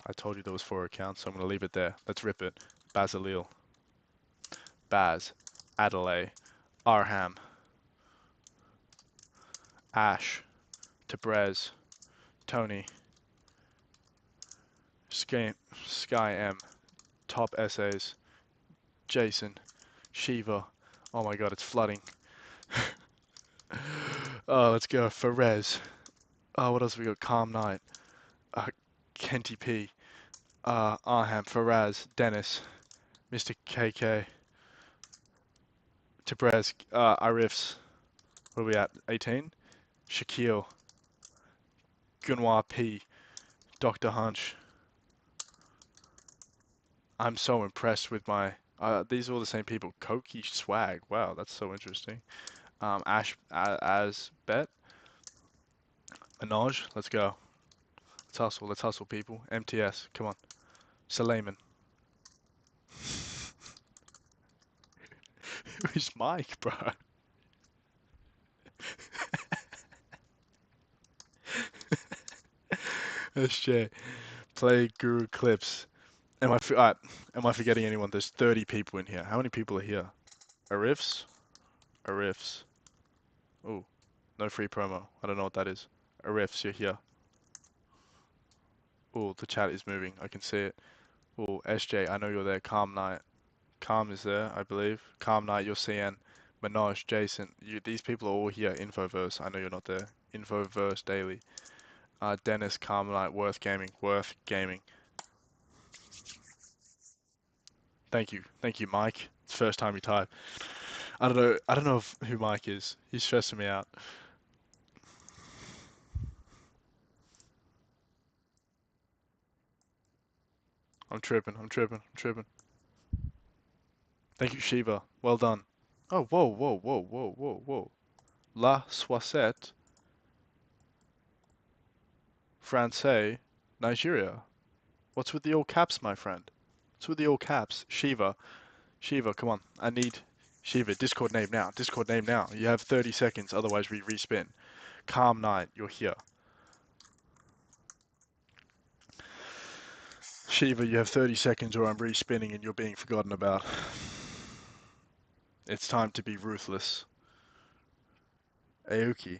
I told you there was 4 accounts, so I'm gonna leave it there. Let's rip it. Basilil, Baz, Adelaide, Arham, Ash, Tabrez, Tony, Sky M, Top Essays, Jason, Shiva. Oh my god, it's flooding. Oh, let's go. Ferez. Oh, what else we got? Calm Night. Kenty P. Arham, Faraz, Dennis, Mr. KK, Tabrez, Arifs. What are we at? 18? Shaquille, Gunwa P. Dr. Hunch. I'm so impressed with my. These are all the same people. Koki Swag. Wow, that's so interesting. Ash as Bet. Manoj. Let's go. Let's hustle. Let's hustle, people. MTS. Come on. Suleiman. Who's Mike, bro? SJ. Play Guru Clips. Am I forgetting anyone? There's 30 people in here. How many people are here? Arifs? Arifs. Oh, no free promo. I don't know what that is. Arifs, you're here. Oh, the chat is moving. I can see it. Oh, SJ, I know you're there. Calm Night. Calm is there, I believe. Calm Night, you're CN. Manoj, Jason. These people are all here. Infoverse, I know you're not there. Infoverse Daily. Dennis, Calm Night, Worth Gaming. Worth Gaming. Thank you, Mike. It's the first time you type. I don't know who Mike is. He's stressing me out. I'm tripping. Thank you, Shiva. Well done. Oh, whoa. La Soisette, Francais, Nigeria. What's with the all caps, my friend? What's with the all caps? Shiva, come on. I need Shiva. Discord name now. Discord name now. You have 30 seconds, otherwise we respin. Calm Night, you're here. Shiva, you have 30 seconds or I'm respinning and you're being forgotten about. It's time to be ruthless. Aoki.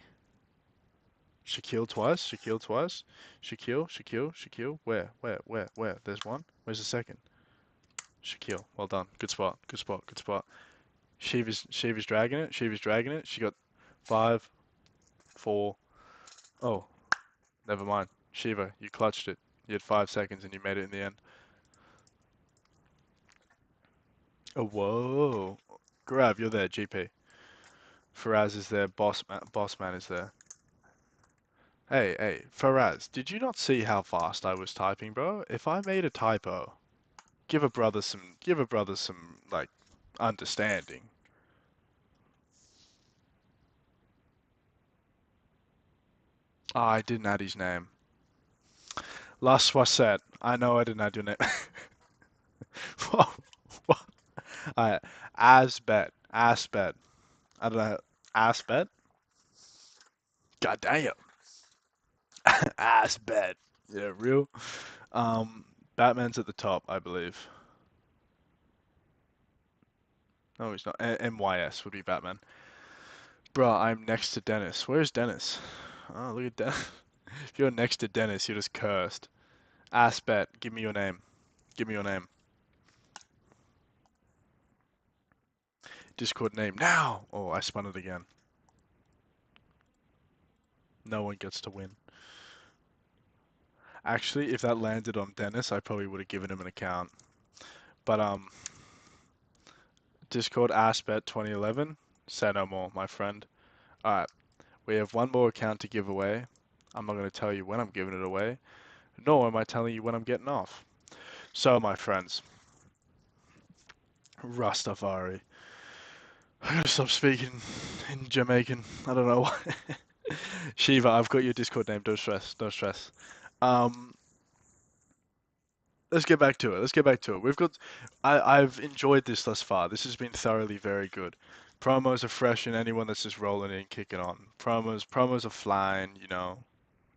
Shaquille twice. Shaquille. Where? There's one. Where's the second? Shaquille. Well done. Good spot. Shiva's dragging it. She got 5, 4. Oh, never mind. Shiva, you clutched it. You had 5 seconds and you made it in the end. Oh, whoa. Grav, you're there. GP. Faraz is there. Boss man is there. Hey, Faraz, did you not see how fast I was typing, bro? If I made a typo, give a brother some like understanding. Oh, I didn't add his name. Last was said. I know I didn't add your name. Whoa, whoa. Alright, Asbet. I don't know. Asbet? God damn. Asbet. Yeah, real. Um, Batman's at the top, I believe. No, he's not. MYS would be Batman. Bruh, I'm next to Dennis. Where's Dennis? Oh, look at Dennis. If you're next to Dennis, you're just cursed. Asbet, give me your name. Give me your name. Discord name now. Oh, I spun it again. No one gets to win. Actually, if that landed on Dennis, I probably would have given him an account. But Discord Asbet 2011. Say no more, my friend. Alright, we have one more account to give away. I'm not going to tell you when I'm giving it away, nor am I telling you when I'm getting off. So, my friends, Rastafari. I gotta stop speaking in Jamaican. I don't know why. Shiva, I've got your Discord name. Don't stress. Don't stress. Um, let's get back to it. Let's get back to it. I've enjoyed this thus far. This has been thoroughly very good. Promos are fresh and anyone that's just rolling in, kicking on. Promos are flying, you know.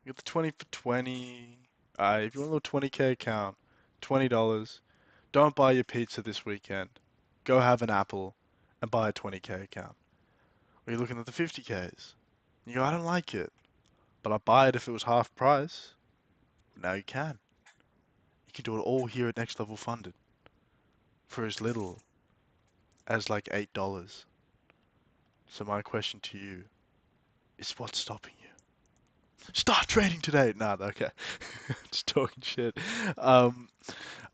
You get the 20 for 20. If you want a little 20K account, $20. Don't buy your pizza this weekend. Go have an apple and buy a 20K account. Or you're looking at the 50Ks. You go, I don't like it, but I'd buy it if it was half price. Now you can. You can do it all here at Next Level Funded for as little as like $8. So my question to you is what's stopping you? Start trading today! Nah, okay. Just talking shit. Um,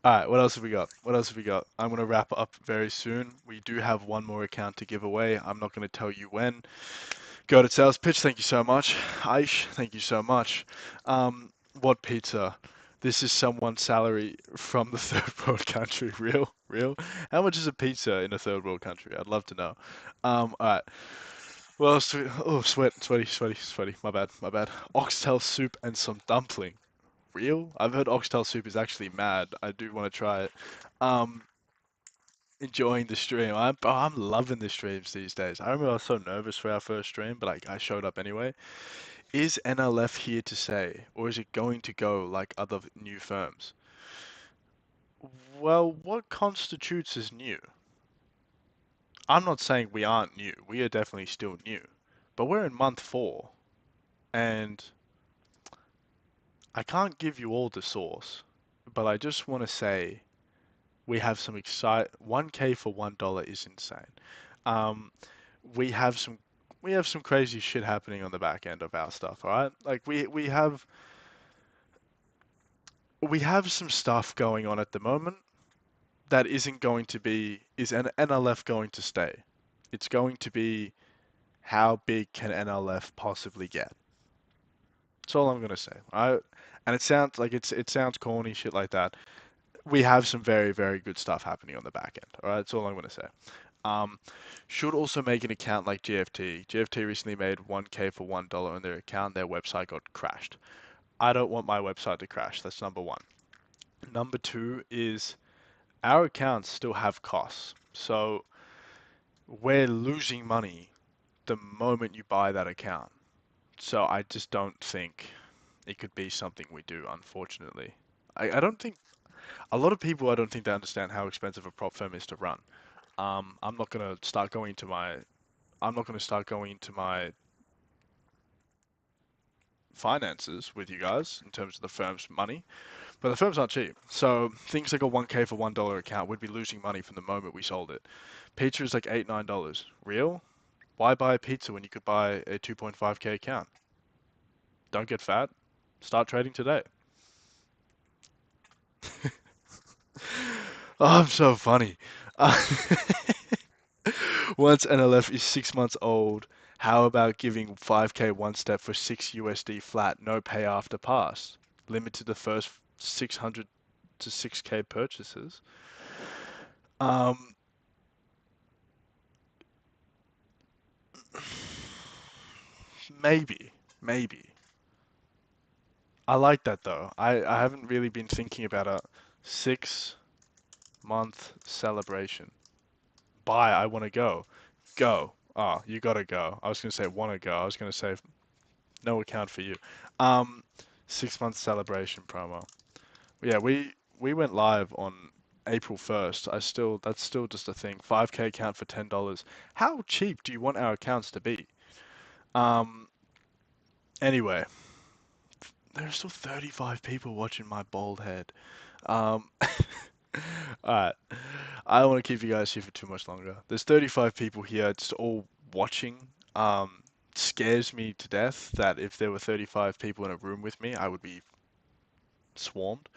alright, what else have we got? What else have we got? I'm gonna wrap up very soon. We do have one more account to give away. I'm not gonna tell you when. Go to sales pitch, thank you so much. Aish, thank you so much. What pizza? This is someone's salary from the third world country. Real? Real? How much is a pizza in a third world country? I'd love to know. Alright. Well, oh, sweaty. My bad, my bad. Oxtail soup and some dumpling. Real? I've heard oxtail soup is actually mad. I do want to try it. Um, Enjoying the stream. I'm loving the streams these days. I remember I was so nervous for our first stream, but I showed up anyway. Is NLF here to stay, or is it going to go like other new firms? Well, what constitutes as new? I'm not saying we aren't new. We are definitely still new. But we're in month 4, and I can't give you all the source, but I just want to say we have some 1K for $1 is insane. Um, we have some we have some crazy shit happening on the back end of our stuff, all right? Like we have some stuff going on at the moment that isn't going to be is an NLF going to stay? It's going to be how big can NLF possibly get? That's all I'm gonna say. And it sounds like it sounds corny, shit like that. We have some very, very good stuff happening on the back end. All right, that's all I'm gonna say. Um, should also make an account like GFT. GFT recently made 1K for $1 on their account. Their website got crashed. I don't want my website to crash. That's number one. Number two is our accounts still have costs. So we're losing money the moment you buy that account. So I just don't think it could be something we do, unfortunately. I don't think a lot of people I don't think they understand how expensive a prop firm is to run. I'm not gonna start going into my I'm not gonna start going into my finances with you guys in terms of the firm's money, but the firms aren't cheap. So things like a 1K for $1 account would be losing money from the moment we sold it. Pizza is like $8, $9. Real? Why buy a pizza when you could buy a 2.5K account? Don't get fat. Start trading today. Oh, I'm so funny. Uh, once NLF is 6 months old, How about giving 5K one step for 6 USD flat, no pay after pass? Limit to the first 600 to 6K purchases. Um, maybe, maybe. I like that though. I haven't really been thinking about a 6-month celebration. Bye, I want to go. Go. Oh, you gotta go. I was gonna say wanna go. I was gonna say no account for you. Um, 6 month celebration promo. Yeah, we went live on April 1st. That's still just a thing. 5K account for $10. How cheap do you want our accounts to be? Um, anyway, there are still 35 people watching my bald head. Um, alright. I don't want to keep you guys here for too much longer. There's 35 people here, just all watching. Scares me to death that if there were 35 people in a room with me, I would be swarmed.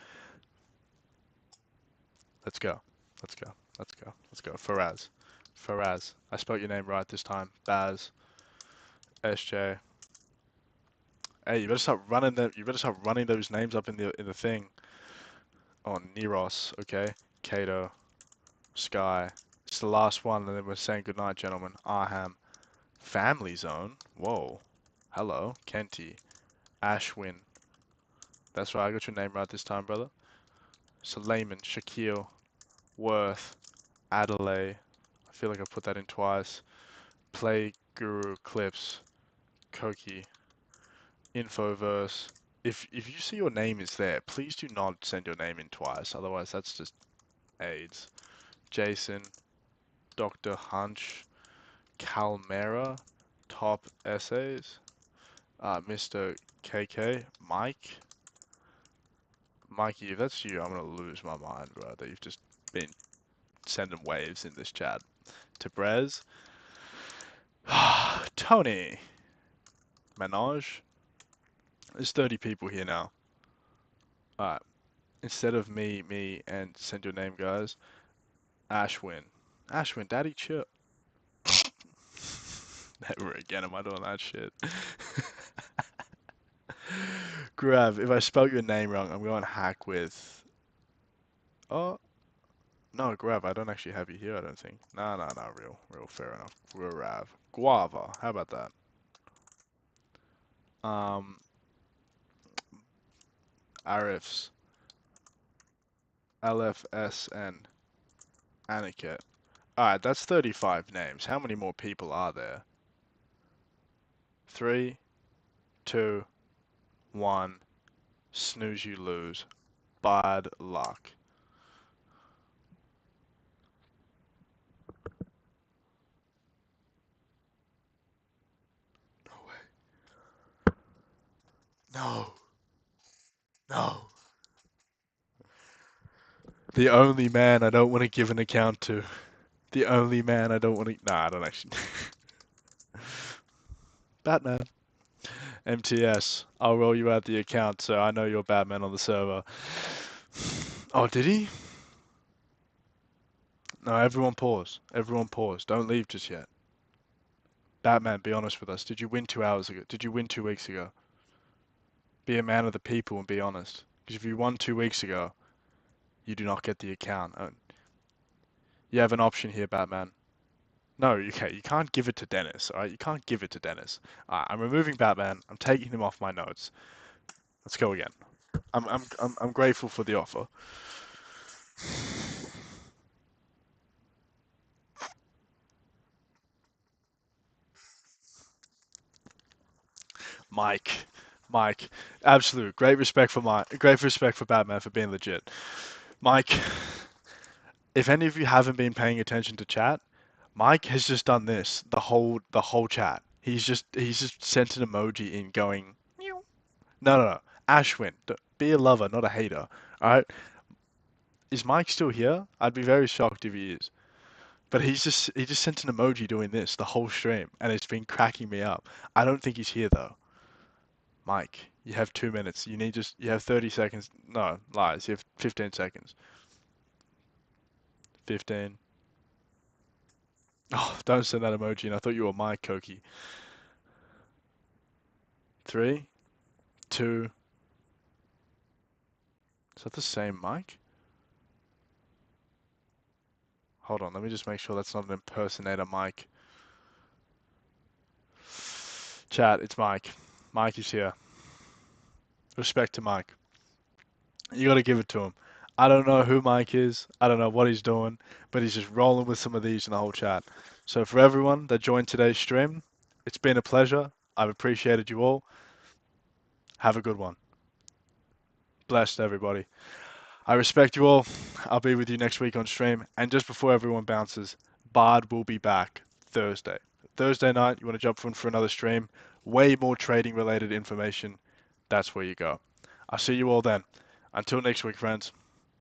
Let's go. Let's go. Let's go. Let's go. Faraz. Faraz. I spelled your name right this time. Baz. SJ. Hey, you better start running them. You better start running those names up in the thing. Oh, Neros. Okay. Kato. Sky. It's the last one, and then we're saying goodnight, gentlemen. Arham. Family Zone. Whoa. Hello. Kenty. Ashwin. That's right. I got your name right this time, brother. Suleiman. Shaquille. Worth. Adelaide. I feel like I put that in twice. Play Guru Clips. Koki. Infoverse. If you see your name is there, please do not send your name in twice. Otherwise, that's just AIDS. Jason. Dr. Hunch. Calmera. Top Essays. Mr. KK. Mike. Mikey, if that's you, I'm gonna lose my mind, bro. That you've just been sending waves in this chat. To Brez. Tony. Manoj. There's 30 people here now. Alright. Instead of me, and send your name, guys. Ashwin. Ashwin, daddy chill. Never again am I doing that shit. Grav, if I spell your name wrong, I'm going hack with... Oh, no, Grav, I don't actually have you here, I don't think. No, real, fair enough. Grav. Guava, how about that? Arifs. LFSN. Aniket. Alright, that's 35 names. How many more people are there? 3, 2, 1. Snooze, you lose. Bad luck. No way. No. No. The only man I don't want to give an account to. The only man I don't want to... Nah, I don't actually... Batman. MTS. I'll roll you out the account, so I know you're Batman on the server. Oh, did he? No, everyone pause. Everyone pause. Don't leave just yet. Batman, be honest with us. Did you win 2 hours ago? Did you win 2 weeks ago? Be a man of the people and be honest. Because if you won 2 weeks ago, you do not get the account. You have an option here, Batman. No, okay, you can't give it to Dennis, alright? You can't give it to Dennis. I'm removing Batman. I'm taking him off my notes. Let's go again. I'm grateful for the offer. Mike. Mike. Absolute. Great respect for Mike. Great respect for Batman for being legit. Mike, if any of you haven't been paying attention to chat, Mike has just done this the whole chat. He's just sent an emoji in going meow. No. Ashwin, be a lover, not a hater. All right? Is Mike still here? I'd be very shocked if he is. But he just sent an emoji doing this the whole stream, and it's been cracking me up. I don't think he's here though. Mike, you have 2 minutes. You have 30 seconds. No, lies. You have 15 seconds. 15. Oh, don't send that emoji. And I thought you were Mike, Koki. 3, 2. Is that the same mic? Hold on, let me just make sure that's not an impersonator mic. Chat, it's Mike. Mike is here. Respect to Mike. You got to give it to him. I don't know who Mike is. I don't know what he's doing, but he's just rolling with some of these in the whole chat. So for everyone that joined today's stream, it's been a pleasure. I've appreciated you all. Have a good one. Blessed, everybody. I respect you all. I'll be with you next week on stream. And just before everyone bounces, Bard will be back Thursday. Thursday night, you want to jump in for another stream. Way more trading related information. That's where you go. I'll see you all then. Until next week, friends.